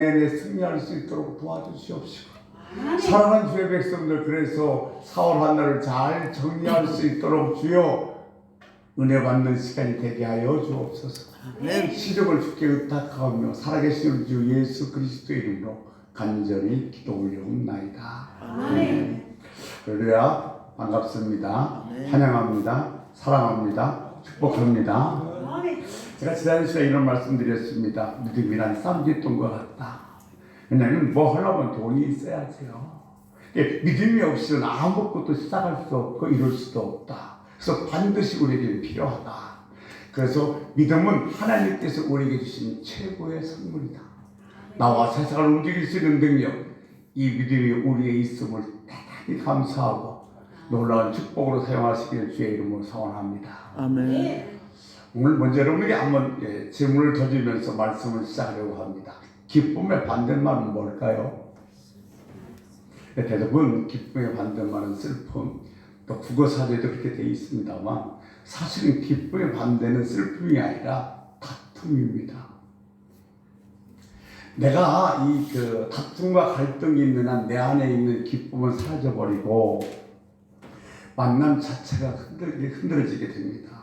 내 승리할 수 있도록 도와주시옵시고, 사랑하는 주의 백성들, 그래서 4월 한 달을 잘 정리할 수 있도록 주여 은혜 받는 시간이 되게 하여 주옵소서. 시력을 주께 의탁하며 살아계신 주 예수 그리스도의 이름으로 간절히 기도 올려옵나이다. 아멘. 할렐루야. 반갑습니다. 환영합니다. 사랑합니다. 축복합니다. 제가 지난 시간에 이런 말씀 드렸습니다. 믿음이란 쌈짓돈과 같다. 왜냐하면 뭐 하려면 돈이 있어야지요. 믿음이 없이는 아무것도 시작할 수 없고 이룰 수도 없다. 그래서 반드시 우리에게 필요하다. 그래서 믿음은 하나님께서 우리에게 주신 최고의 선물이다. 나와 세상을 움직일 수 있는 능력, 이 믿음이 우리에 있음을 대단히 감사하고 놀라운 축복으로 사용하시길 주의 이름으로 소원합니다. 아멘. 오늘 먼저 여러분에게 한번 질문을 던지면서 말씀을 시작하려고 합니다. 기쁨의 반대말은 뭘까요? 대부분 기쁨의 반대말은 슬픔, 또 국어사전에도 그렇게 되어 있습니다만, 사실은 기쁨의 반대는 슬픔이 아니라 다툼입니다. 내가 다툼과 갈등이 있는 한 내 안에 있는 기쁨은 사라져버리고 만남 자체가 흔들어지게 됩니다.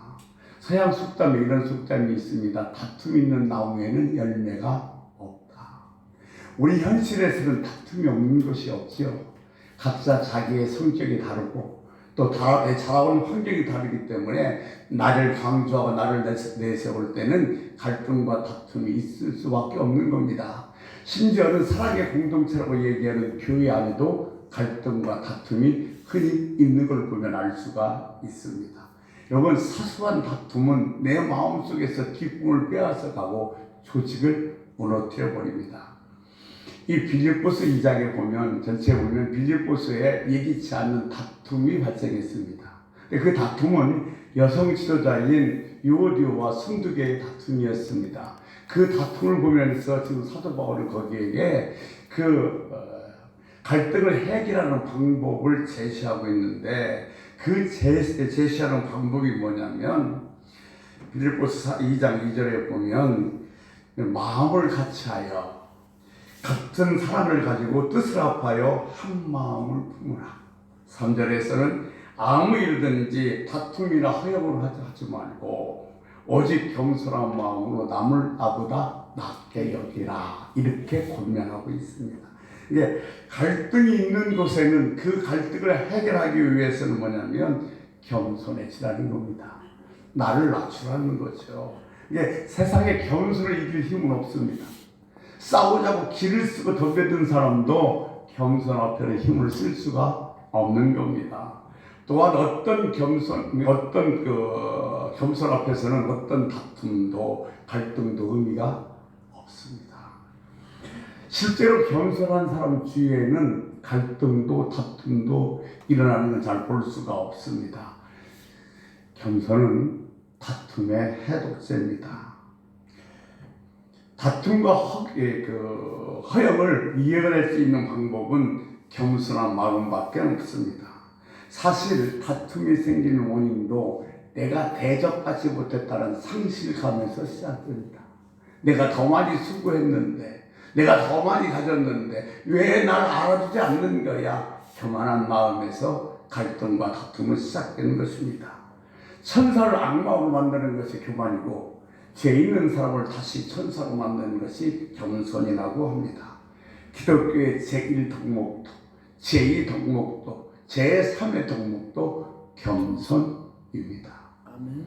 서양 속담에 이런 속담이 있습니다. 다툼 있는 나무에는 열매가 없다. 우리 현실에서는 다툼이 없는 것이 없지요. 각자 자기의 성격이 다르고 또 자라온 환경이 다르기 때문에 나를 강조하고 나를 내세울 때는 갈등과 다툼이 있을 수밖에 없는 겁니다. 심지어는 사랑의 공동체라고 얘기하는 교회 안에도 갈등과 다툼이 흔히 있는 걸 보면 알 수가 있습니다. 여러분, 사소한 다툼은 내 마음속에서 기쁨을 빼앗아 가고 조직을 무너뜨려 버립니다. 이 빌립보서 2장에 보면, 전체에 보면 빌립보서에 예기치 않은 다툼이 발생했습니다. 그 다툼은 여성 지도자인 유오디오와 순두계의 다툼이었습니다. 그 다툼을 보면서 지금 사도 바울은 거기에게 갈등을 해결하는 방법을 제시하고 있는데, 그 제시하는 방법이 뭐냐면 빌립보서 2장 2절에 보면 마음을 같이하여 같은 사랑을 가지고 뜻을 합하여 한 마음을 품으라. 3절에서는 아무 일든지 다툼이나 허영으로 하지 말고 오직 겸손한 마음으로 남을 나보다 낫게 여기라. 이렇게 권면하고 있습니다. 이게 갈등이 있는 곳에는 그 갈등을 해결하기 위해서는 뭐냐면 겸손해지라는 겁니다. 나를 낮추라는 거죠. 이게 세상에 겸손을 이길 힘은 없습니다. 싸우자고 기를 쓰고 덤벼든 사람도 겸손 앞에는 힘을 쓸 수가 없는 겁니다. 또한 어떤 겸손 앞에서는 어떤 다툼도 갈등도 의미가 없습니다. 실제로 겸손한 사람 주위에는 갈등도 다툼도 일어나는 건 잘 볼 수가 없습니다. 겸손은 다툼의 해독제입니다. 다툼과 허영을 이겨낼 수 있는 방법은 겸손한 마음밖에 없습니다. 사실 다툼이 생기는 원인도 내가 대접받지 못했다는 상실감에서 시작됩니다. 내가 더 많이 수고했는데, 내가 더 많이 가졌는데 왜 날 알아주지 않는 거야? 교만한 마음에서 갈등과 다툼은 시작되는 것입니다. 천사를 악마로 만드는 것이 교만이고 죄 있는 사람을 다시 천사로 만드는 것이 겸손이라고 합니다. 기독교의 제1덕목도 제2덕목도 제3의 덕목도 겸손입니다. 아멘.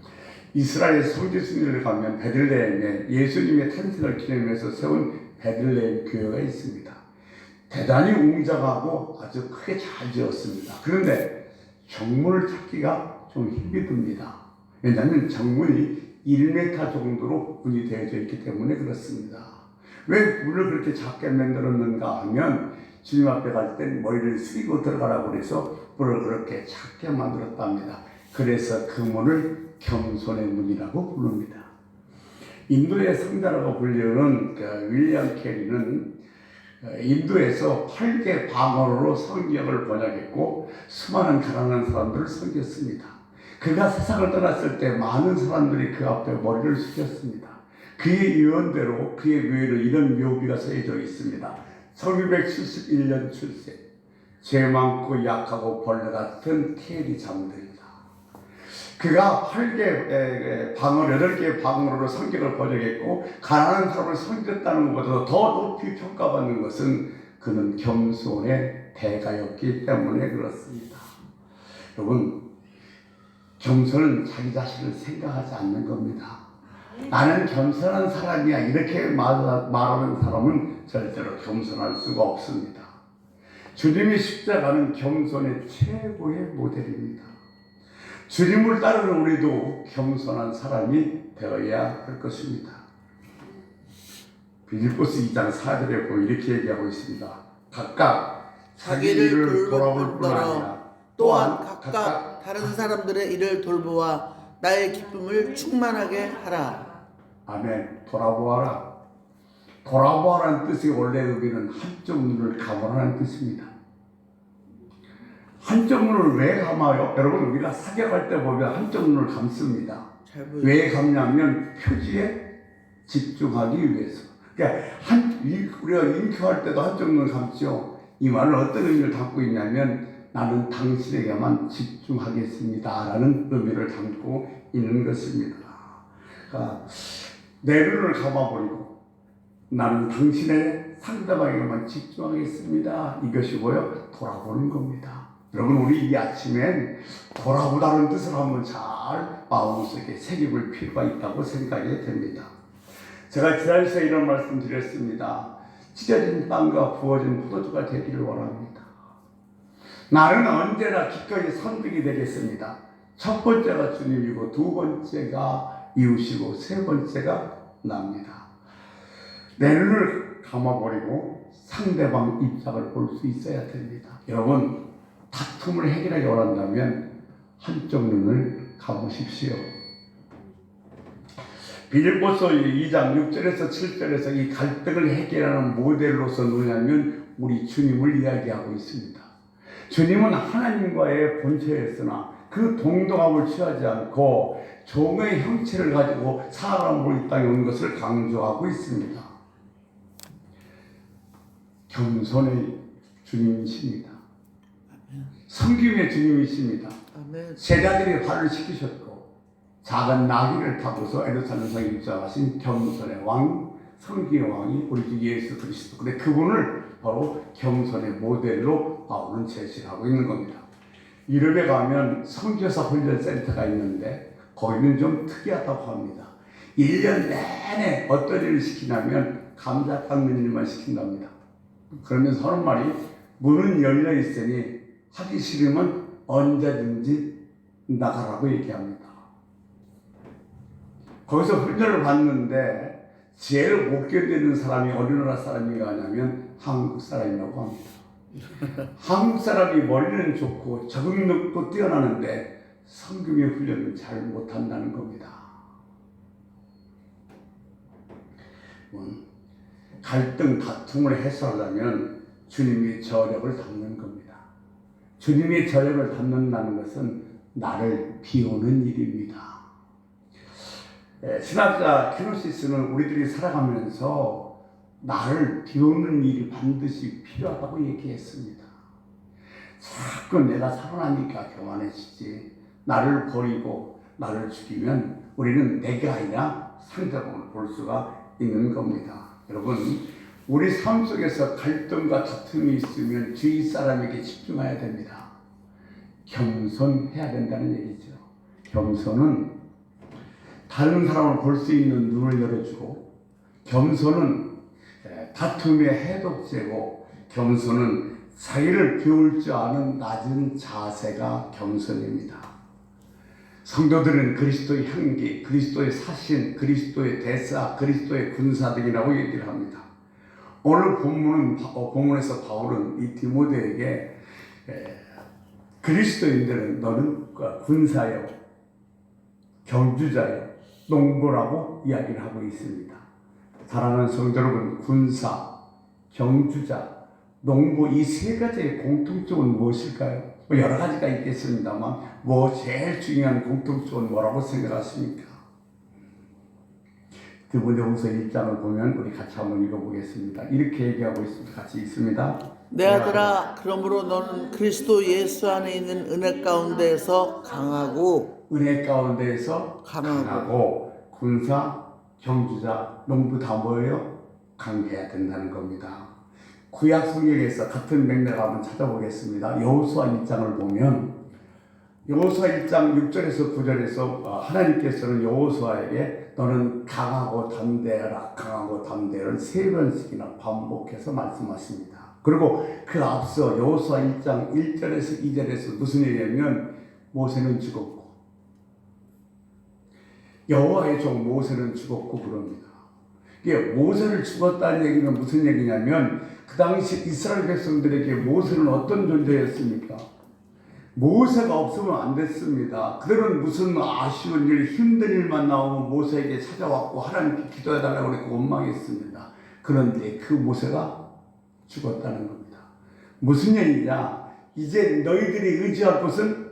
이스라엘 성지순례를 가면 베들레헴에 예수님의 탄생을 기념해서 세운 베들레헴 교회가 있습니다. 대단히 웅장하고 아주 크게 잘 지었습니다. 그런데 정문을 찾기가 좀 힘이 듭니다. 왜냐하면 정문이 1m 정도로 문이 되어져 있기 때문에 그렇습니다. 왜 문을 그렇게 작게 만들었는가 하면 주님 앞에 갈 때 머리를 숙이고 들어가라고 해서 문을 그렇게 작게 만들었답니다. 그래서 그 문을 겸손의 문이라고 부릅니다. 인도의 성자라고 불리는 윌리엄 캐리는 인도에서 8개 방언으로 성경을 번역했고 수많은 가난한 사람들을 섬겼습니다. 그가 세상을 떠났을 때 많은 사람들이 그 앞에 머리를 숙였습니다. 그의 예언대로 그의 묘에는 이런 묘비가 써져 있습니다. 1271년 출생, 죄 많고 약하고 벌레 같은 테리 잠들다. 그가 8개 방언, 8개의 방언으로 성경을 번역했고, 가난한 사람을 섬겼다는 것보다 더 높이 평가받는 것은 그는 겸손의 대가였기 때문에 그렇습니다. 여러분, 겸손은 자기 자신을 생각하지 않는 겁니다. 나는 겸손한 사람이야, 이렇게 말하는 사람은 절대로 겸손할 수가 없습니다. 주님의 십자가는 겸손의 최고의 모델입니다. 주님을 따르는 우리도 겸손한 사람이 되어야 할 것입니다. 빌립보서 2장 4절에 보면 이렇게 얘기하고 있습니다. 각각 자기 일을 돌아볼 뿐 아니라 또한 각각 다른 사람들의 일을 돌보아 나의 기쁨을 충만하게 하라. 아멘. 돌아보아라. 돌아보아라는 뜻의 원래 의미는 한쪽 눈을 감으라는 뜻입니다. 한쪽 눈을 왜 감아요? 여러분, 우리가 사격할 때 보면 한쪽 눈을 감습니다. 왜 감냐면 표지에 집중하기 위해서. 그러니까 우리가 잉크할 때도 한쪽 눈을 감죠. 이 말은 어떤 의미를 담고 있냐면 나는 당신에게만 집중하겠습니다 라는 의미를 담고 있는 것입니다. 그러니까 내 눈을 감아버리고 나는 당신의 상대방에게만 집중하겠습니다. 이것이 뭐예요? 돌아보는 겁니다. 여러분, 우리 이 아침엔 돌아보다는 뜻을 한번 잘 마음속에 새겨볼 필요가 있다고 생각이 됩니다. 제가 지난 시간에 이런 말씀 드렸습니다. 찢어진 빵과 부어진 포도주가 되기를 원합니다. 나는 언제나 기꺼이 선택이 되겠습니다. 첫 번째가 주님이고 두 번째가 이웃이고 세 번째가 납니다. 내 눈을 감아버리고 상대방 입장을 볼 수 있어야 됩니다. 여러분, 다툼을 해결하기 원한다면 한쪽 눈을 감으십시오. 빌립보서 2장 6절에서 7절에서 이 갈등을 해결하는 모델로서 누구냐면 우리 주님을 이야기하고 있습니다. 주님은 하나님과의 본체였으나 그 동등함을 취하지 않고 종의 형체를 가지고 사람으로 이 땅에 온 것을 강조하고 있습니다. 겸손의 주님이십니다. 섬김의 주님이십니다. 제자들이 발을 씻기셨고 작은 나귀를 타고서 예루살렘 성에 입성하신 겸손의 왕, 섬김의 왕이 우리 주 예수 그리스도. 근데 그분을 바로 겸손의 모델로 바울은 제시하고 있는 겁니다. 유럽에 가면 선교사 훈련센터가 있는데 거기는 좀 특이하다고 합니다. 1년 내내 어떤 일을 시키냐면 감자 깎는 일만 시킨답니다. 그러면서 하는 말이 문은 열려 있으니 하기 싫으면 언제든지 나가라고 얘기합니다. 거기서 훈련을 받는데 제일 못 견디는 사람이 어느 나라 사람인가 하냐면 한국 사람이라고 합니다. 한국 사람이 머리는 좋고 적응력도 뛰어나는데 성금의 훈련을 잘 못한다는 겁니다. 갈등, 다툼을 해소하려면 주님의 저력을 담는 겁니다. 주님의 저력을 담는다는 것은 나를 비우는 일입니다. 신학자 케노시스는 우리들이 살아가면서 나를 비우는 일이 반드시 필요하다고 얘기했습니다. 자꾸 내가 살아나니까 교만해지지, 나를 버리고 나를 죽이면 우리는 내가 아니라 상대방을 볼 수가 있는 겁니다. 여러분, 우리 삶 속에서 갈등과 다툼이 있으면 주위 사람에게 집중해야 됩니다. 겸손해야 된다는 얘기죠. 겸손은 다른 사람을 볼 수 있는 눈을 열어주고, 겸손은 다툼의 해독제고, 겸손은 자기를 비울 줄 아는 낮은 자세가 겸손입니다. 성도들은 그리스도의 향기, 그리스도의 사신, 그리스도의 대사, 그리스도의 군사들이라고 얘기를 합니다. 오늘 본문에서 바울은 이 디모데에게 그리스도인들은 너는 군사요, 경주자요, 농부라고 이야기를 하고 있습니다. 사랑하는 성도 여러분, 군사, 경주자, 농부 이 세 가지의 공통점은 무엇일까요? 여러 가지가 있겠습니다만 제일 중요한 공통점은 뭐라고 생각하십니까? 디모데후서 1장을 보면 우리 같이 한번 읽어보겠습니다. 이렇게 얘기하고 있습니다. 같이 읽습니다. 내 아들아, 그러므로 너는 그리스도 예수 안에 있는 은혜 가운데에서 강하고 은혜 가운데에서 강하고 군사, 경주자, 농부 다 뭐예요? 강해야 된다는 겁니다. 구약 성경에서 같은 맥락을 한번 찾아보겠습니다. 여호수아 1장을 보면 여호수아 1장 6절에서 9절에서 하나님께서는 여호수아에게 너는 강하고 담대하라, 강하고 담대하라 세 번씩이나 반복해서 말씀하십니다. 그리고 그 앞서 여호수아 1장 1절에서 2절에서 무슨 얘기냐면 모세는 죽었고 여호와의 종 모세는 죽었고 그럽니다. 이게 모세를 죽었다는 얘기는 무슨 얘기냐면 그 당시 이스라엘 백성들에게 모세는 어떤 존재였습니까? 모세가 없으면 안 됐습니다. 그들은 무슨 아쉬운 일, 힘든 일만 나오면 모세에게 찾아왔고 하나님께 기도해달라고 그랬고 원망했습니다. 그런데 그 모세가 죽었다는 겁니다. 무슨 얘기냐? 이제 너희들이 의지할 곳은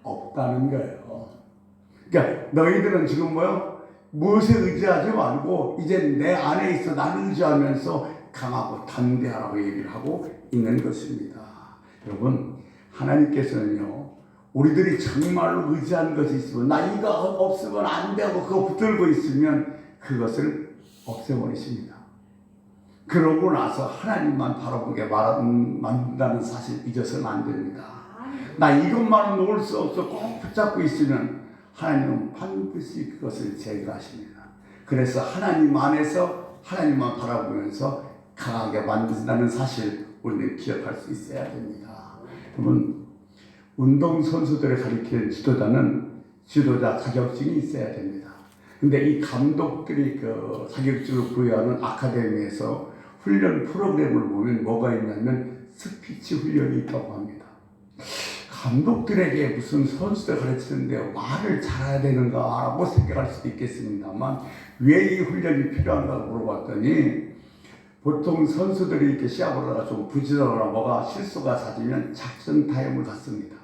없다는 거예요. 그러니까 너희들은 지금 뭐요? 모세 의지하지 말고 이제 내 안에 있어 나를 의지하면서 강하고 담대하라고 얘기를 하고 있는 것입니다. 여러분, 하나님께서는요, 우리들이 정말로 의지하는 것이 있으면 나 이거 없으면 안 되고 그거 붙들고 있으면 그것을 없애버리십니다. 그러고 나서 하나님만 바라보게 만든다는 사실 잊어서는 안 됩니다. 나 이것만은 놓을 수 없어 꼭 붙잡고 있으면 하나님은 반드시 그것을 제거하십니다. 그래서 하나님 안에서 하나님만 바라보면서 강하게 만든다는 사실 우리는 기억할 수 있어야 됩니다. 여러분, 운동선수들을 가리키는 지도자 자격증이 있어야 됩니다. 근데 이 감독들이 그 자격증을 부여하는 아카데미에서 훈련 프로그램을 보면 뭐가 있냐면 스피치 훈련이 있다고 합니다. 감독들에게 무슨 선수들 가르치는데 말을 잘해야 되는가라고 생각할 수도 있겠습니다만 왜 이 훈련이 필요한가 물어봤더니 보통 선수들이 이렇게 시합을 하다가 좀 부지런하거나 뭐가 실수가 잦으면 작전 타임을 갖습니다.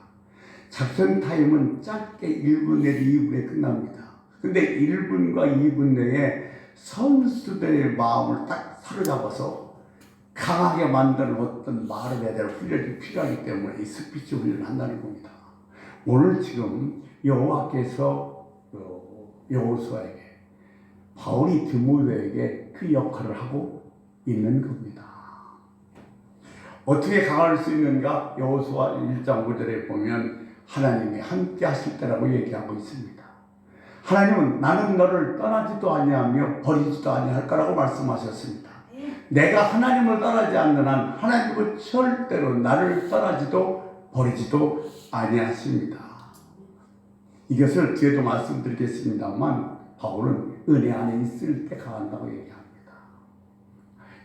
작전 타임은 짧게 1분 내지 2분에 끝납니다. 근데 1분과 2분 내에 선수들의 마음을 딱 사로잡아서 강하게 만드는 어떤 말을 해야 될 훈련이 필요하기 때문에 이 스피치 훈련을 한다는 겁니다. 오늘 지금 여호와께서 여호수아에게 바울이 디모데에게 그 역할을 하고 있는 겁니다. 어떻게 강할 수 있는가? 여호수아 1장 5절에 보면 하나님이 함께 하실 때라고 얘기하고 있습니다. 하나님은 나는 너를 떠나지도 아니하며 버리지도 아니할 거라고 말씀하셨습니다. 내가 하나님을 떠나지 않는 한 하나님은 절대로 나를 떠나지도 버리지도 아니하십니다. 이것을 뒤에도 말씀드리겠습니다만 바울은 은혜 안에 있을 때 강한다고 얘기합니다.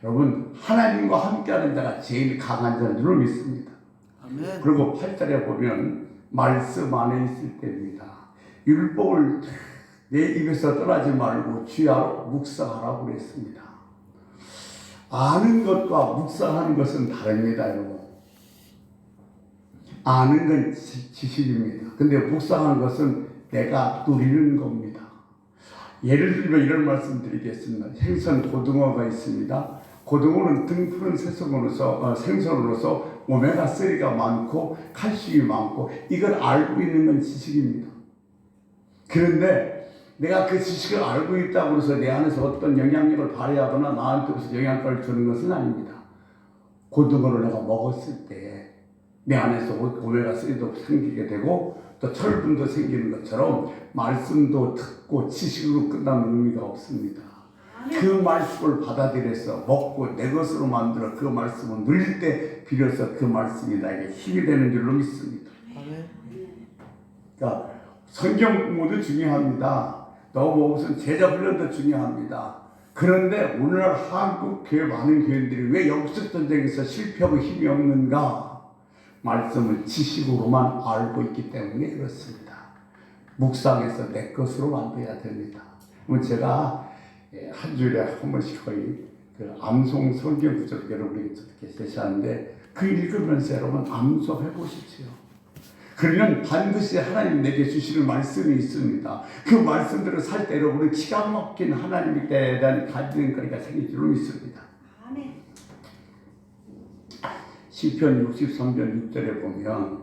여러분, 하나님과 함께하는 자가 제일 강한 자인 줄 믿습니다. 아멘. 그리고 8절에 보면 말씀 안에 있을 때입니다. 율법을 내 입에서 떠나지 말고 주야로 묵상하라고 그랬습니다. 아는 것과 묵상하는 것은 다릅니다, 여러분. 아는 건 지식입니다. 근데 묵상하는 것은 내가 누리는 겁니다. 예를 들면 이런 말씀 드리겠습니다. 생선 고등어가 있습니다. 고등어는 등푸른 생선으로서 오메가3가 많고 칼슘이 많고 이걸 알고 있는 건 지식입니다. 그런데 내가 그 지식을 알고 있다고 해서 내 안에서 어떤 영향력을 발휘하거나 나한테 무슨 영향력을 주는 것은 아닙니다. 고등어를 내가 먹었을 때 내 안에서 오메가3도 생기게 되고 또 철분도 생기는 것처럼 말씀도 듣고 지식으로 끝나는 의미가 없습니다. 그 말씀을 받아들여서 먹고 내 것으로 만들어 그 말씀을 누릴 때 비로소 그 말씀이 나에게 힘이 되는 줄로 믿습니다. 그러니까 성경 공부도 중요합니다. 또 무슨 제자 훈련도 중요합니다. 그런데 오늘날 한국 교회 많은 교인들이 왜 영적 전쟁에서 실패하고 힘이 없는가? 말씀을 지식으로만 알고 있기 때문에 그렇습니다. 묵상해서 내 것으로 만들어야 됩니다. 그럼 제가 한 주일에 한 번씩 거의 그 암송 성경 구절 여러분에게 이렇게 제시하는데 그 읽으면서 여러분 암송해 보십시오. 그러면 반드시 하나님 내게 주시는 말씀이 있습니다. 그 말씀대로 살 때 여러분은 기가 막힌 하나님에 대한 가지는 거리가 생길 줄로 믿습니다. 아멘. 시편 63편 6절에 보면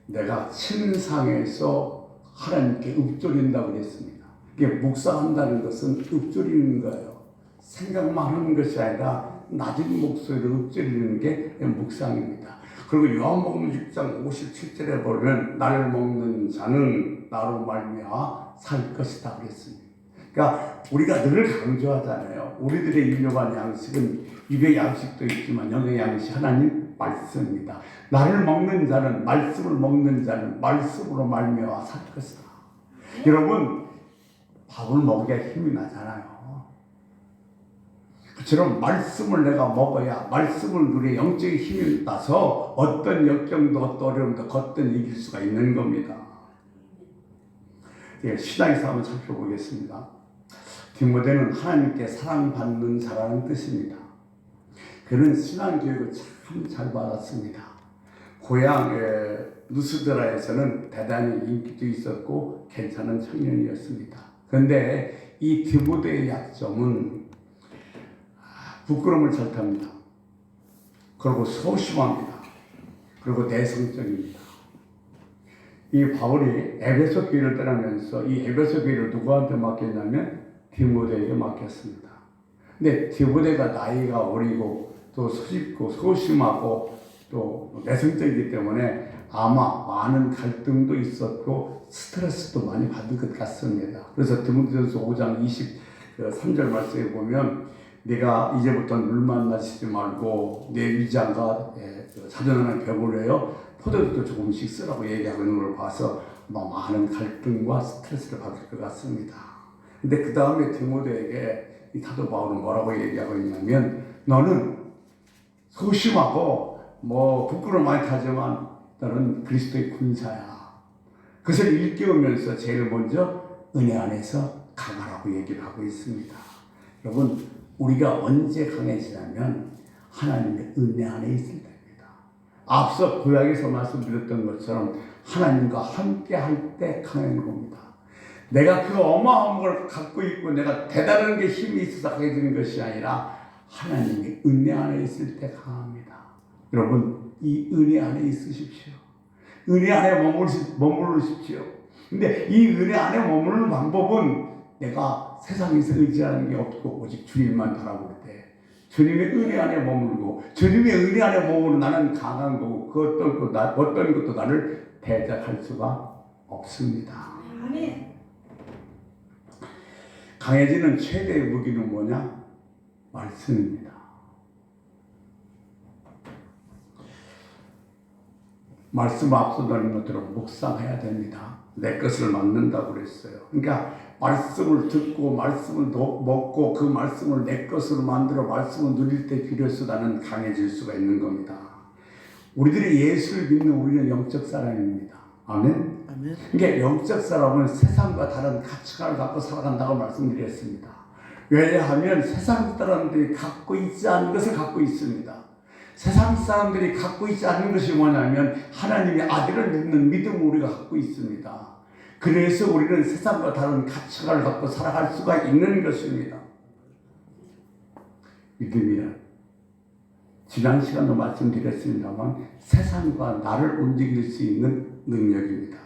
내가 침상에서 하나님께 읊조린다고 그랬습니다. 이게 묵상한다는 것은 읊조리는 거예요. 생각만 하는 것이 아니라 낮은 목소리로 읊조리는 게 묵상입니다. 그리고 요한복음 6장 57절에 보면 나를 먹는 자는 나로 말미암아 살 것이다 그랬습니다. 그러니까 우리가 늘 강조하잖아요. 우리들의 일용할 양식은 입의 양식도 있지만 영의 양식 하나님 말씀입니다. 나를 먹는 자는 말씀을 먹는 자는 말씀으로 말미암아 살 것이다. 여러분 밥을 먹기에 힘이 나잖아요. 그처럼 말씀을 내가 먹어야 말씀을 누려 영적인 힘이 나서 어떤 역경도 어떤 어려움도 걷든 이길 수가 있는 겁니다. 신앙에서 한번 살펴보겠습니다. 디모데는 하나님께 사랑받는 자라는 뜻입니다. 그는 신앙교육을 참 잘 받았습니다. 고향 누스드라에서는 대단히 인기도 있었고 괜찮은 청년이었습니다. 그런데 이 디모데의 약점은 부끄러움을 잘 탑니다. 그리고 소심합니다. 그리고 내성적입니다. 이 바울이 에베소 교회를 떠나면서 이 에베소 교회를 누구한테 맡겼냐면 디모데에게 맡겼습니다. 근데 디모데가 나이가 어리고 또 소심고 소심하고 또 내성적이기 때문에 아마 많은 갈등도 있었고 스트레스도 많이 받은 것 같습니다. 그래서 디모데전서 5장 23절 말씀에 보면 내가 이제부터 물만 마시지 말고 내 위장과 자전하는 벽을 해요 포도주도 조금씩 쓰라고 얘기하고 있는 걸 봐서 많은 갈등과 스트레스를 받을 것 같습니다. 근데 그 다음에 디모데에게 이 사도 바울은 뭐라고 얘기하고 있냐면 너는 소심하고 부끄러움 많이 타지만 너는 그리스도의 군사야. 그것을 일깨우면서 제일 먼저 은혜 안에서 강하라고 얘기를 하고 있습니다. 여러분 우리가 언제 강해지냐면 하나님의 은혜 안에 있을 때입니다. 앞서 구약에서 말씀드렸던 것처럼 하나님과 함께 할 때 강한 겁니다. 내가 그 어마어마한 걸 갖고 있고 내가 대단한 게 힘이 있어서 강해지는 것이 아니라 하나님의 은혜 안에 있을 때 강합니다. 여러분 이 은혜 안에 있으십시오. 은혜 안에 머무르십시오. 근데 이 은혜 안에 머무르는 방법은 내가 세상에서 의지하는 게 없고 오직 주님만 바라볼 때 주님의 은혜 안에 머물고 주님의 은혜 안에 머무르는 나는 강한 거고 그 어떤 것도 나를 대적할 수가 없습니다. 아멘. 강해지는 최대의 무기는 뭐냐? 말씀입니다. 말씀 앞서 드린 것처럼 묵상해야 됩니다. 내 것을 만든다고 그랬어요. 그러니까 말씀을 듣고 말씀을 먹고 그 말씀을 내 것으로 만들어 말씀을 누릴 때 비로소 나는 강해질 수가 있는 겁니다. 우리들이 예수를 믿는 우리는 영적 사람입니다. 아멘. 아멘. 그러니까 영적 사람은 세상과 다른 가치관을 갖고 살아간다고 말씀드렸습니다. 왜냐하면 세상 사람들이 갖고 있지 않은 것을 갖고 있습니다. 세상 사람들이 갖고 있지 않은 것이 뭐냐면 하나님의 아들을 믿는 믿음을 우리가 갖고 있습니다. 그래서 우리는 세상과 다른 가치관을 갖고 살아갈 수가 있는 것입니다. 믿음이란 지난 시간도 말씀드렸습니다만 세상과 나를 움직일 수 있는 능력입니다.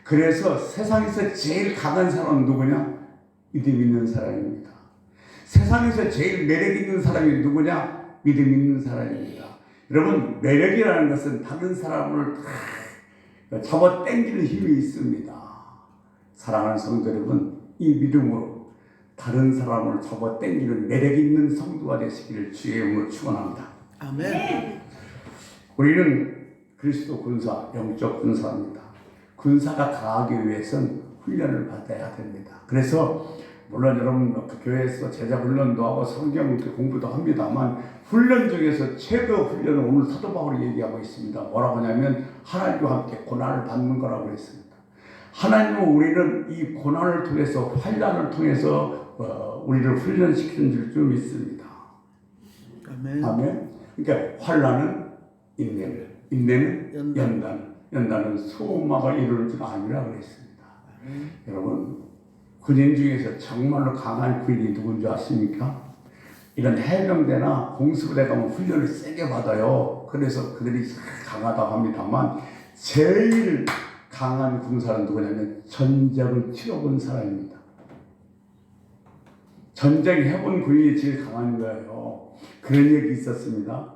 그래서 세상에서 제일 강한 사람은 누구냐? 믿음 있는 사람입니다. 세상에서 제일 매력 있는 사람이 누구냐? 믿음 있는 사람입니다. 여러분 매력이라는 것은 다른 사람을 잡아 당기는 힘이 있습니다. 사랑하는 성도 여러분 이 믿음으로 다른 사람을 잡아 당기는 매력 있는 성도가 되시기를 주의 이름으로 축원합니다. 아멘. 우리는 그리스도 군사, 영적 군사입니다. 군사가 강하기 위해서는 훈련을 받아야 됩니다. 그래서 물론 여러분 그 교회에서 제자 훈련도 하고 성경 공부도 합니다만 훈련 중에서 최고 훈련을 오늘 사도 바울이 얘기하고 있습니다. 뭐라고 하냐면 하나님과 함께 고난을 받는 거라고 했습니다. 하나님은 우리는 이 고난을 통해서 환난을 통해서 우리를 훈련시키는 줄 믿습니다. 아멘. 아멘. 그러니까 환난은 인내를, 인내는 연단을. 연다는 소망을 이룰 줄 아니라 그랬습니다. 여러분, 군인 중에서 정말로 강한 군인이 누군지 아십니까? 이런 해병대나 공수부대 가면 훈련을 세게 받아요. 그래서 그들이 강하다고 합니다만 제일 강한 군사는 누구냐면 전쟁을 치러본 사람입니다. 전쟁 해본 군인이 제일 강한 거예요. 그런 얘기 있었습니다.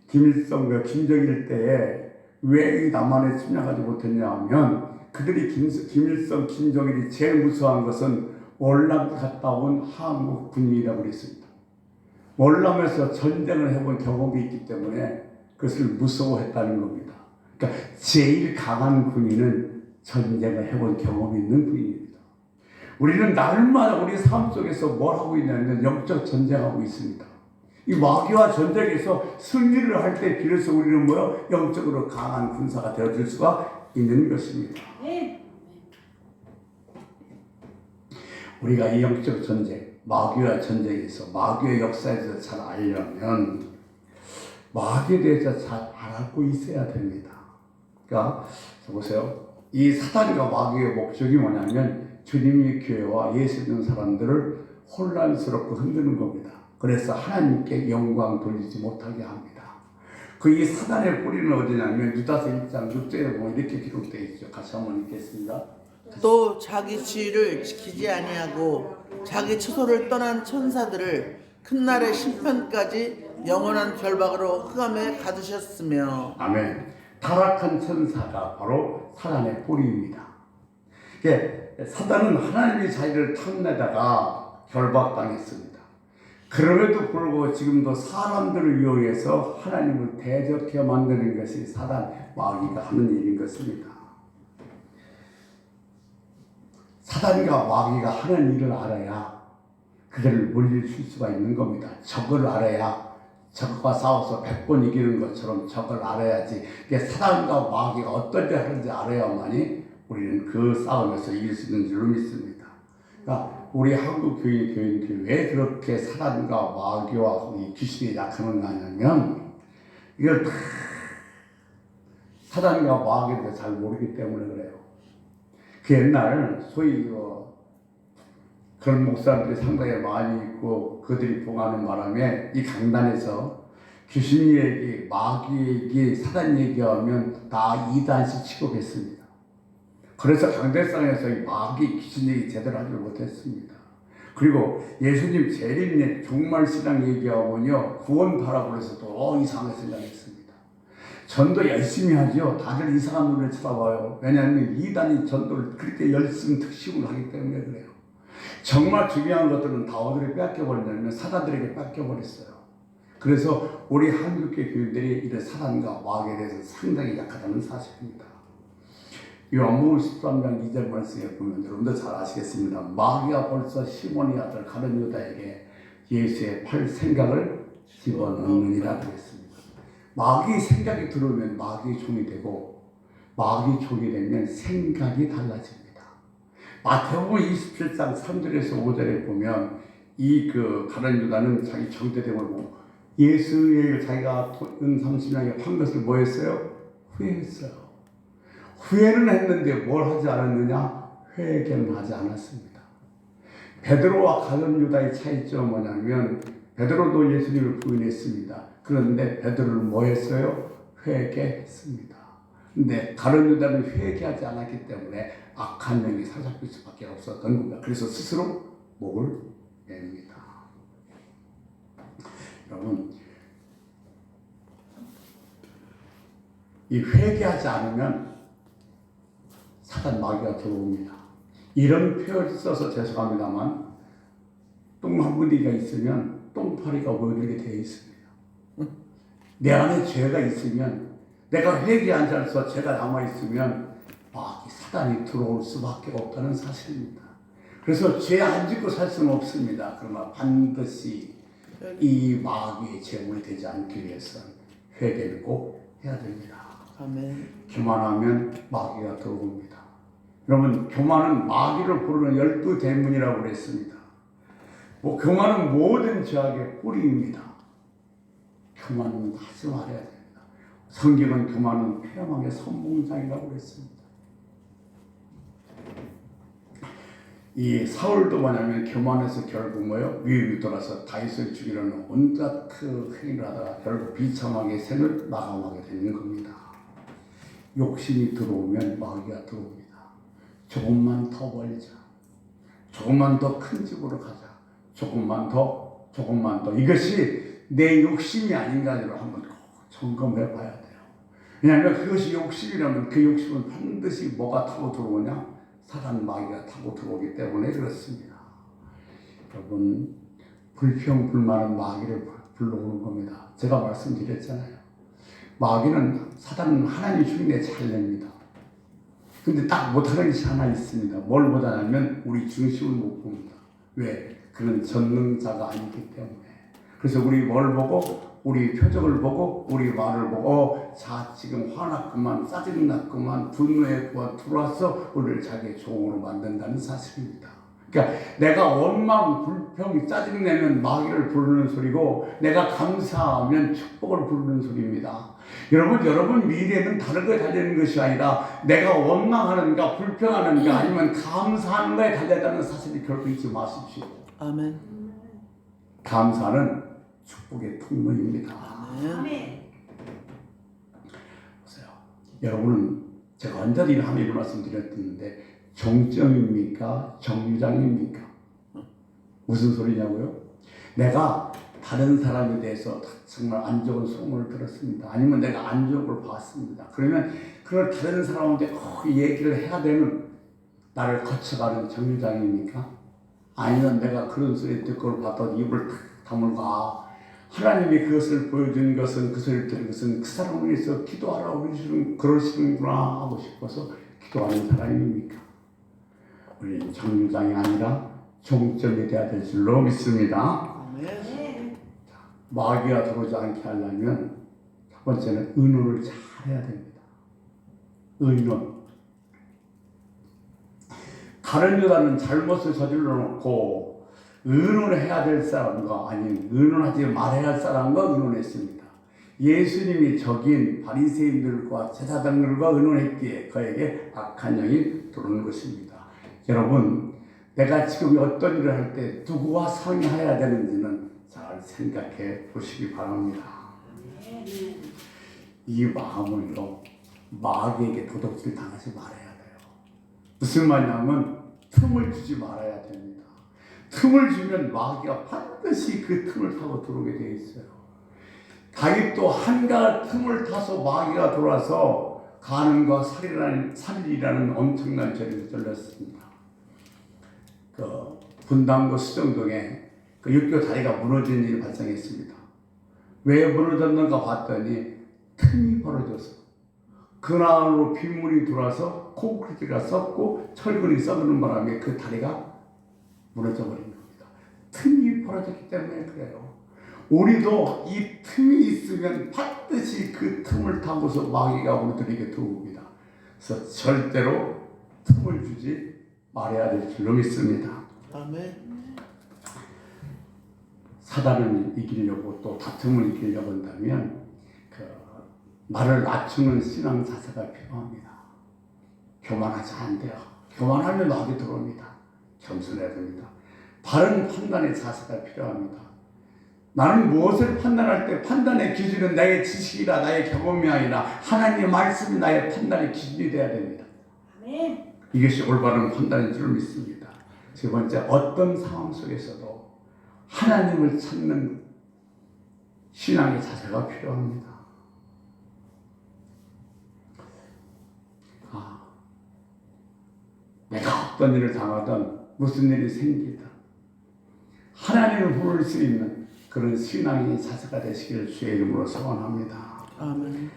김일성과 김정일 때에 왜 남한에 침략하지 못했냐 하면 그들이 김일성, 김정일이 제일 무서워한 것은 월남 갔다 온 한국 군인이라고 그랬습니다. 월남에서 전쟁을 해본 경험이 있기 때문에 그것을 무서워했다는 겁니다. 그러니까 제일 강한 군인은 전쟁을 해본 경험이 있는 군인입니다. 우리는 날마다 우리 삶 속에서 뭘 하고 있냐면 영적 전쟁하고 있습니다. 이 마귀와 전쟁에서 승리를 할 때 비로소 우리는 뭐요? 영적으로 강한 군사가 되어줄 수가 있는 것입니다. 우리가 이 영적 전쟁, 마귀와 전쟁에서, 마귀의 역사에서 잘 알려면 마귀에 대해서 잘 알고 있어야 됩니다. 그러니까 보세요. 이 사단과 마귀의 목적이 뭐냐면 주님의 교회와 예수 믿는 사람들을 혼란스럽고 흔드는 겁니다. 그래서 하나님께 영광 돌리지 못하게 합니다. 그 이 사단의 뿌리는 어디냐면 유다서 1장 6절에 보면 이렇게 기록되어 있죠. 같이 한번 읽겠습니다. 또 자기 지위를 지키지 아니하고 자기 처소를 떠난 천사들을 큰 날의 심판까지 영원한 결박으로 흑암에 가두셨으며. 아멘. 타락한 천사가 바로 사단의 뿌리입니다. 사단은 하나님의 자리를 탐내다가 결박당했습니다. 그럼에도 불구하고 지금도 사람들을 이용해서 하나님을 대적해 만드는 것이 사단 마귀가 하는 일인 것입니다. 사단과 마귀가 하는 일을 알아야 그들을 물리칠 수가 있는 겁니다. 적을 알아야 적과 싸워서 100번 이기는 것처럼 적을 알아야지. 사단과 마귀가 어떤 일을 하는지 알아야만이 우리는 그 싸움에서 이길 수 있는 줄로 믿습니다. 그러니까 우리 한국 교인들이 왜 그렇게 사단과 마귀와 이 귀신이 약하는가 하냐면 이걸 다 사단과 마귀에 대해서 잘 모르기 때문에 그래요. 그 옛날 소위 그런 목사들이 상당히 많이 있고 그들이 봉하는 바람에 이 강단에서 귀신 얘기, 마귀 얘기, 사단 얘기하면 다 이단식 취급했습니다. 그래서 강대상에서 이 마귀, 귀신 얘기 제대로 하지 못했습니다. 그리고 예수님 재림 종말신앙 얘기하면요 구원 바라보면서 또 이상하게 생각했습니다. 전도 열심히 하죠. 다들 이상한 눈을 쳐다봐요. 왜냐하면 이단이 전도를 그렇게 열심히 특식으로 하기 때문에 그래요. 정말 중요한 것들은 다 어디를 뺏겨버리냐면 사단들에게 뺏겨버렸어요. 그래서 우리 한국의 교인들이 이런 사단과 마귀에 대해서 상당히 약하다는 사실입니다. 요한복음 13장 2절 말씀에 보면 여러분도 잘 아시겠습니다. 마귀가 벌써 시몬의 아들 가룟 유다에게 예수의 팔 생각을 집어넣느니라 그랬습니다. 마귀 생각이 들어오면 마귀의 종이 되고 마귀 종이 되면 생각이 달라집니다. 마태복음 27장 3절에서 5절에 보면 이 가룟 유다는 자기 정죄됨을 보고 예수의 자기가 은 30명에 판 것을 뭐 했어요? 후회했어요. 후회는 했는데 뭘 하지 않았느냐? 회개는 하지 않았습니다. 베드로와 가룟 유다의 차이점은 뭐냐면 베드로도 예수님을 부인했습니다. 그런데 베드로는 뭐 했어요? 회개했습니다. 근데 가룟 유다는 회개하지 않았기 때문에 악한 영이 사로잡힐 수밖에 없었던 겁니다. 그래서 스스로 목을 냅니다. 여러분, 이 회개하지 않으면 사단 마귀가 들어옵니다. 이런 표현을 써서 죄송합니다만 똥 한 무디가 있으면 똥파리가 모여들게 되어 있습니다. 내 안에 죄가 있으면 내가 회개하지 않아서 죄가 남아있으면 마귀 사단이 들어올 수밖에 없다는 사실입니다. 그래서 죄 안 짓고 살 수는 없습니다. 그러나 반드시 이 마귀의 제물이 되지 않기 위해서는 회개를 꼭 해야 됩니다. 아멘. 교만하면 마귀가 들어옵니다. 여러분, 교만은 마귀를 부르는 12대문이라고 그랬습니다. 교만은 모든 죄악의 뿌리입니다. 교만은 하지 말아야 됩니다. 성경은 교만은 패망의 선봉장이라고 그랬습니다. 이 사울도 뭐냐면 교만해서 결국 뭐요? 위로 돌아서 다윗을 죽이려는 온갖 그 행위를 하다가 결국 비참하게 생을 마감하게 되는 겁니다. 욕심이 들어오면 마귀가 들어옵니다. 조금만 더 벌자. 조금만 더 큰 집으로 가자. 조금만 더. 이것이 내 욕심이 아닌가를 한번 점검해 봐야 돼요. 왜냐하면 그것이 욕심이라면 그 욕심은 반드시 뭐가 타고 들어오냐? 사단 마귀가 타고 들어오기 때문에 그렇습니다. 여러분, 불평불만은 마귀를 불러오는 겁니다. 제가 말씀드렸잖아요. 마귀는 사단은 하나님 흉내 잘 냅니다. 근데 딱 못하는 것이 하나 있습니다. 뭘 못하냐면 우리 중심을 못 봅니다. 왜? 그는 전능자가 아니기 때문에. 그래서 우리 뭘 보고? 우리 표정을 보고 우리 말을 보고 자 지금 화났구만 짜증났구만 분노에 들어와서 우리를 자기의 종으로 만든다는 사실입니다. 그러니까 내가 원망 불평 짜증내면 마귀를 부르는 소리고 내가 감사하면 축복을 부르는 소리입니다. 여러분 미래는 다른 거에 달리는 것이 아니라 내가 원망하는가 불평하는가 아니면 감사하는 거에 달렸다는 사실을 결코 잊지 마십시오. 아멘. 감사는 축복의 통로입니다. 아멘. 보세요. 여러분은 제가 언제나 하나님을 말씀드렸는데 정점입니까? 정류장입니까? 무슨 소리냐고요? 내가 다른 사람에 대해서 정말 안 좋은 소문을 들었습니다. 아니면 내가 안 좋은 걸 봤습니다. 그러면 그걸 다른 사람한테 얘기를 해야 되는 나를 거쳐가는 정류장입니까? 아니면 내가 그런 소리 듣고 봤더니 입을 탁 다물고 하나님이 그것을 보여주는 것은 그 소리를 들은 것은 그 사람을 위해서 기도하라고 그러시는구나 하고 싶어서 기도하는 사람입니까? 우리는 정류장이 아니라 종점이 되어야 될 줄로 믿습니다. 아멘. 마귀가 들어오지 않게 하려면 첫 번째는 의논을 잘 해야 됩니다. 의논. 다른 여자는 잘못을 저질러 놓고 의논해야 될 사람과 아니면 의논하지 말아야 할 사람과 의논했습니다. 예수님이 적인 바리새인들과 제사장들과 의논했기에 그에게 악한 영이 들어오는 것입니다. 여러분, 내가 지금 어떤 일을 할 때 누구와 상의해야 되는지는 잘 생각해 보시기 바랍니다. 이 마음을요, 마귀에게 도둑질 당하지 말아야 돼요. 무슨 말이냐면 틈을 주지 말아야 됩니다. 틈을 주면 마귀가 반드시 그 틈을 타고 들어오게 되어 있어요. 다윗도 한가할 틈을 타서 마귀가 들어와서 간음과 살인이라는 엄청난 죄를 저질렀습니다. 그 분당구 수정동에 그 육교 다리가 무너진 일이 발생했습니다. 왜 무너졌는가 봤더니 틈이 벌어져서 그나로 빗물이 들어와서 콘크리트가 썩고 철근이 썩는 바람에 그 다리가 무너져 버린 겁니다. 틈이 벌어졌기 때문에 그래요. 우리도 이 틈이 있으면 반드시 그 틈을 타고서 마귀가 우리들에게 들어옵니다. 그래서 절대로 틈을 주지 말해야 될 줄로 믿습니다. 아멘. 사단을 이기려고 또 다툼을 이기려고 한다면 그 나를 낮추는 신앙 자세가 필요합니다. 교만하지 않대요. 교만하면 마귀 들어옵니다. 겸손해야 됩니다. 바른 판단의 자세가 필요합니다. 나는 무엇을 판단할 때 판단의 기준은 나의 지식이라 나의 경험이 아니라 하나님의 말씀이 나의 판단의 기준이 되어야 됩니다. 아멘. 이것이 올바른 판단인 줄 믿습니다. 세 번째, 어떤 상황 속에서도 하나님을 찾는 신앙의 자세가 필요합니다. 내가 어떤 일을 당하든 무슨 일이 생기든 하나님을 부를 수 있는 그런 신앙의 자세가 되시기를 주의 이름으로 소원합니다. 아멘.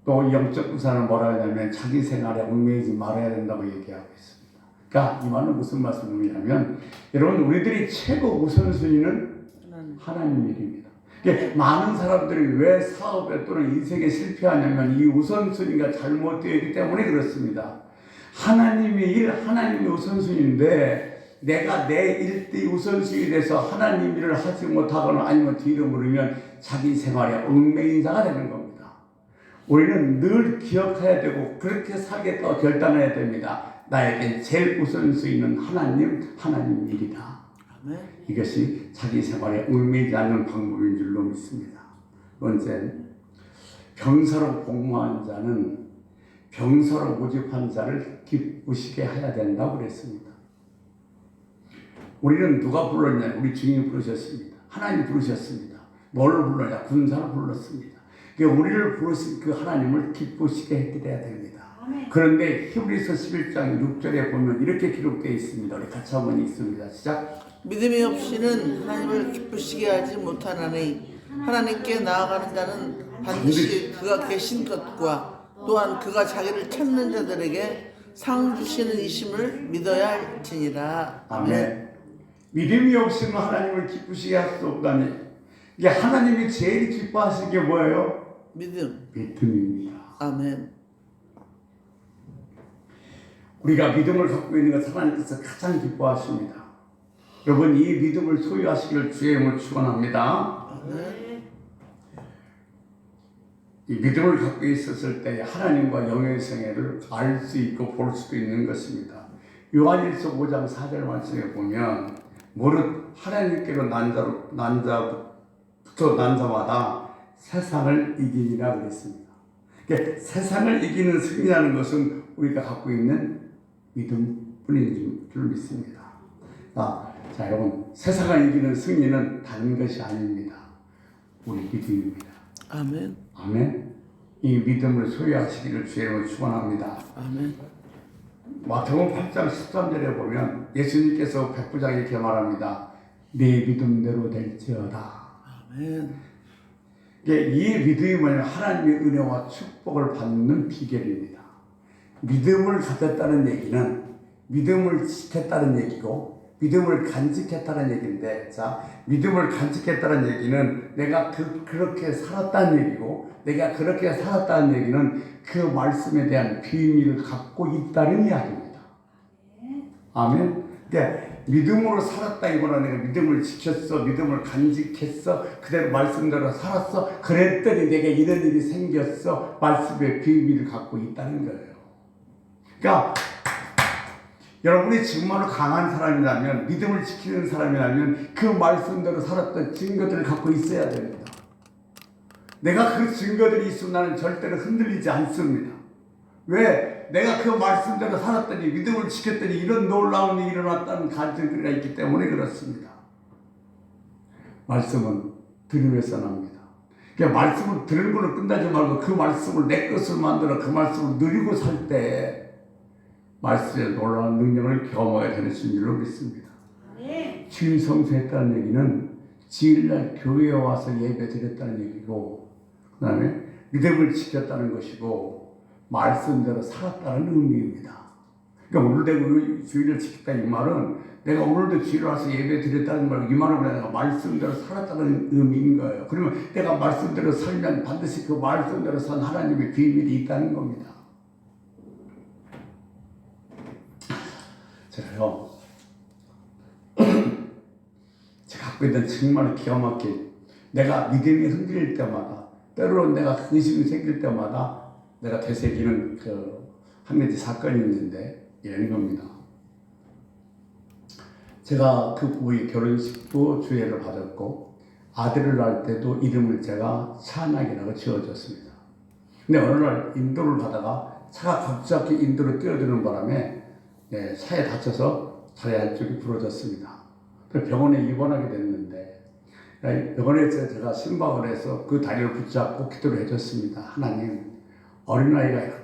또 영적 부사는 뭐라 하냐면 자기 생활에 얽매이지 말아야 된다고 얘기하고 있습니다. 그러니까 이 말은 무슨 말씀이냐면 여러분 우리들이 최고 우선순위는 하나님 일입니다. 그러니까 많은 사람들이 왜 사업에 또는 인생에 실패하냐면 이 우선순위가 잘못되어 있기 때문에 그렇습니다. 하나님의 일, 하나님의 우선순위인데 내가 내 1대 우선순위에 대해서 하나님 일을 하지 못하거나 아니면 뒤로 물으면 자기 생활에 얽매인 자가 되는 겁니다. 우리는 늘 기억해야 되고 그렇게 살겠다고 결단해야 됩니다. 나에겐 제일 우선순위는 하나님 일이다. 아멘. 이것이 자기 생활에 얽매이지 않는 방법인 줄로 믿습니다. 번째, 병사로 복무한 자는 병사로 모집한 자를 기쁘시게 해야 된다고 그랬습니다. 우리는 누가 불렀냐? 우리 주님이 부르셨습니다. 하나님 부르셨습니다. 뭘 불렀냐? 군사로 불렀습니다. 그러니까 우리를 부르신 그 하나님을 기쁘시게 해드려야 됩니다. 그런데 히브리서 11장 6절에 보면 이렇게 기록되어 있습니다. 우리 같이 한번 읽습니다. 시작. 믿음이 없이는 하나님을 기쁘시게 하지 못하나니 하나님께 나아가는 자는 반드시 그가 계신 것과 또한 그가 자기를 찾는 자들에게 상 주시는 이심을 믿어야 할지니라. 아멘. 믿음이 없이는 하나님을 기쁘시게 할 수 없다니. 이게 하나님이 제일 기뻐하시는 게 뭐예요? 믿음입니다. 아멘. 우리가 믿음을 갖고 있는 것을 하나님께서 가장 기뻐하십니다. 여러분, 이 믿음을 소유하시기를 주의 이름으로 축원합니다. 이 믿음을 갖고 있었을 때 하나님과 영의 생애를 알 수 있고 볼 수도 있는 것입니다. 요한일서 5장 4절 말씀에 보면 무릇 하나님께로 난 자마다 세상을 이기니라 그랬습니다. 그러니까 세상을 이기는 승리라는 것은 우리가 갖고 있는 믿음뿐인 줄 믿습니다. 자, 여러분, 세상을 이기는 승리는 다른 것이 아닙니다. 우리 믿음입니다. 아멘. 아멘. 이 믿음을 소유하시기를 주의 이름으로 축원합니다. 아멘. 마태복음 8장 13절에 보면 예수님께서 백부장에게 이렇게 말합니다. 네 믿음대로 될지어다. 아멘. 이 믿음이 뭐냐면 하나님의 은혜와 축복을 받는 비결입니다. 믿음을 가졌다는 얘기는 믿음을 지켰다는 얘기고 믿음을 간직했다는 얘기인데, 자, 믿음을 간직했다는 얘기는 내가 그렇게 살았다는 얘기고, 내가 그렇게 살았다는 얘기는 그 말씀에 대한 비밀을 갖고 있다는 이야기입니다. 아멘. 그러니까 믿음으로 살았다기보다 내가 믿음을 지켰어, 믿음을 간직했어, 그대로 말씀대로 살았어, 그랬더니 내게 이런 일이 생겼어, 말씀의 비밀을 갖고 있다는 거예요. 그러니까 여러분이 정말로 강한 사람이라면, 믿음을 지키는 사람이라면 그 말씀대로 살았던 증거들을 갖고 있어야 됩니다. 내가 그 증거들이 있으면 나는 절대로 흔들리지 않습니다. 왜? 내가 그 말씀대로 살았더니, 믿음을 지켰더니 이런 놀라운 일이 일어났다는 간증들이 있기 때문에 그렇습니다. 말씀은 들음에서 납니다. 그러니까 말씀을 들은 걸로 끝나지 말고 그 말씀을 내 것을 만들어 그 말씀을 누리고 살 때 말씀의 놀라운 능력을 경험하게 되는 줄로 믿습니다. 주일 성수했다는 얘기는 주일날 교회에 와서 예배 드렸다는 얘기고, 그 다음에 믿음을 지켰다는 것이고, 말씀대로 살았다는 의미입니다. 그러니까 오늘도 주일을 지켰다 이 말은 내가 오늘도 주일 와서 예배 드렸다는 말, 이 말은 뭐냐, 내가 말씀대로 살았다는 의미인 거예요. 그러면 내가 말씀대로 살면 반드시 그 말씀대로 산 하나님의 비밀이 있다는 겁니다. 제가요, 제가 갖고 있는 정말 기가 막힌, 내가 믿음이 흔들릴 때마다, 때로는 내가 의심이 생길 때마다 내가 되새기는 한 가지 사건이 있는데 이런 겁니다. 제가 그 부부의 결혼식도 주례를 받았고 아들을 낳을 때도 이름을 제가 찬학이라고 지어줬습니다. 근데 어느 날 인도를 가다가 차가 갑자기 인도로 뛰어드는 바람에 차에 다쳐서 다리 한쪽이 부러졌습니다. 병원에 입원하게 됐는데 병원에서 제가 신방을 해서 그 다리를 붙잡고 기도를 해줬습니다. 하나님, 어린아이가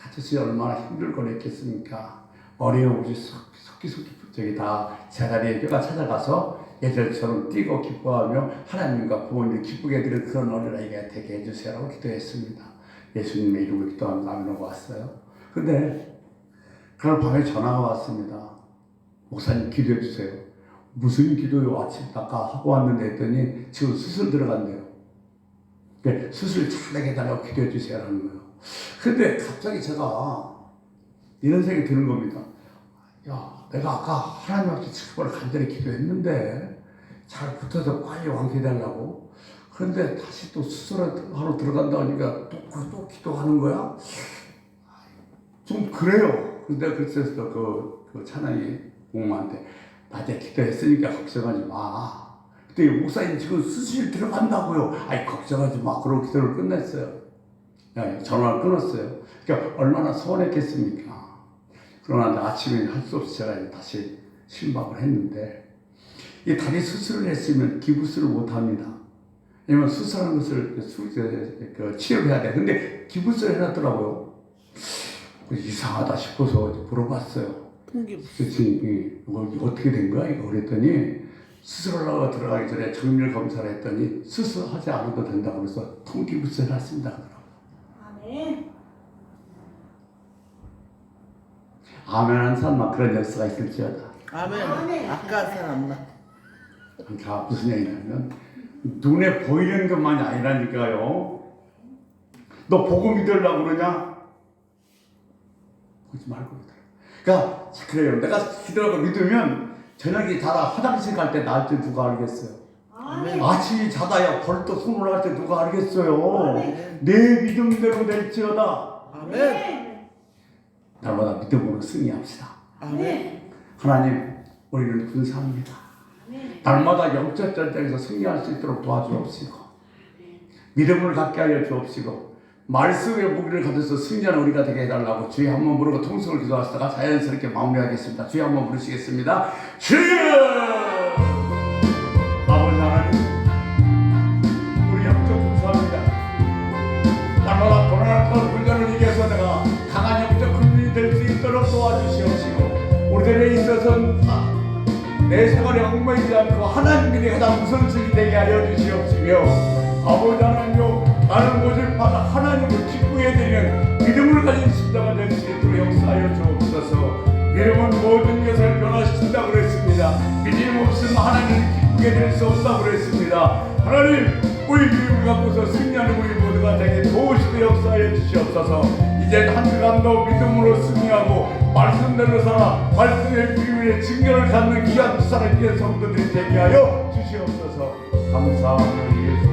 다쳤으니 얼마나 힘들 거랬겠습니까? 어려움없이 속기속기 다 제 다리에 뼈가 찾아가서 예전처럼 뛰고 기뻐하며 하나님과 부모님을 기쁘게 해드리는 그런 어린아이가 되게 해주세요라고 기도했습니다. 예수님의 이름으로 기도하며 나누고 왔어요. 근데 그날 밤에 전화가 왔습니다. 목사님 기도해 주세요. 무슨 기도요? 아침 아까 하고 왔는데 했더니 지금 수술 들어간대요. 수술 잘하게 해달라고 기도해 주세요라는 거예요. 근데 갑자기 제가 이런 생각이 드는 겁니다. 야, 내가 아까 하나님 앞에 정말 간절히 기도했는데 잘 붙어서 빨리 완쾌해달라고. 그런데 다시 또 수술하러 들어간다 하니까 또 앞으로 또 기도하는 거야? 좀 그래요. 근데 그래서 그 찬양이 목마한테 낮에 기도했으니까 걱정하지 마. 그때 목사님 지금 수술 들어간다고요. 아이 걱정하지 마. 그러고 기도를 끝냈어요. 전화를 끊었어요. 그러니까 얼마나 서운했겠습니까? 그러나 아침에 할 수 없이 제가 다시 신방을 했는데 이 다리 수술을 했으면 기부스를 못 합니다. 왜냐면 수술하는 것을 치료를 해야 돼. 근데 기부스를 해놨더라고요. 이상하다 싶어서 물어봤어요. 그치, 어떻게 된 거야? 이거 그랬더니 수술하러 들어가기 전에 정밀 검사를 했더니 수술하지 않아도 된다고 그래서 통기부스 해놨습니다. 아멘. 아멘 한 사람만 그런 역사가 있을지어다. 아멘. 아멘. 아까 사람나. 그러니까 무슨 얘기냐면 눈에 보이는 것만이 아니라니까요. 너 보고 믿으려고 그러냐? 보지 말고 믿어라. 그러니까 그래요. 내가 기도하고 믿으면 저녁에 자다 화장실 갈 때 나을 때 누가 알겠어요? 아멘. 아침에 자다야 벌떡 손을 할 때 누가 알겠어요? 아멘. 내 믿음대로 될지어다. 아멘. 날마다 믿음으로 승리합시다. 아멘. 하나님, 우리를 군사합니다. 아멘. 날마다 영적 전쟁에서 승리할 수 있도록 도와주옵시고 믿음을 갖게 하여 주옵시고 말씀의 무기를 가져서 승리하는 우리가 되게 해달라고 주여 한번 부르고 통성을 기도하시다가 자연스럽게 마무리하겠습니다. 주여 한번 부르시겠습니다. 주여! 아버지 하나님, 우리 영적 군사합니다. 날마다 고난과 훈련을 이겨서 내가 강한 영적 군인이 될 수 있도록 도와주시옵시고 우리들에 있어서는 내 생활에 얽매이지 않고 하나님이 가장 우선순위 되게 하여 주시옵시며 아버지 하나님요 나는 오직 하나님을 기쁘게 드리는 믿음을 가진 신자가 될 수 있도록 역사하여 주옵소서. 믿음은 모든 것을 변화시킨다고 그랬습니다. 믿음 없으면 하나님을 기쁘게 될 수 없다고 그랬습니다. 하나님 우리 믿음을 갖고서 승리하는 우리 모두가 되게 도우시고 역사하여 주시옵소서. 이제 한 주간도 믿음으로 승리하고 말씀대로 살아 말씀의 비밀의 증거를 갖는 귀한 사람의 성도들이 되게 하여 주시옵소서. 감사합니다.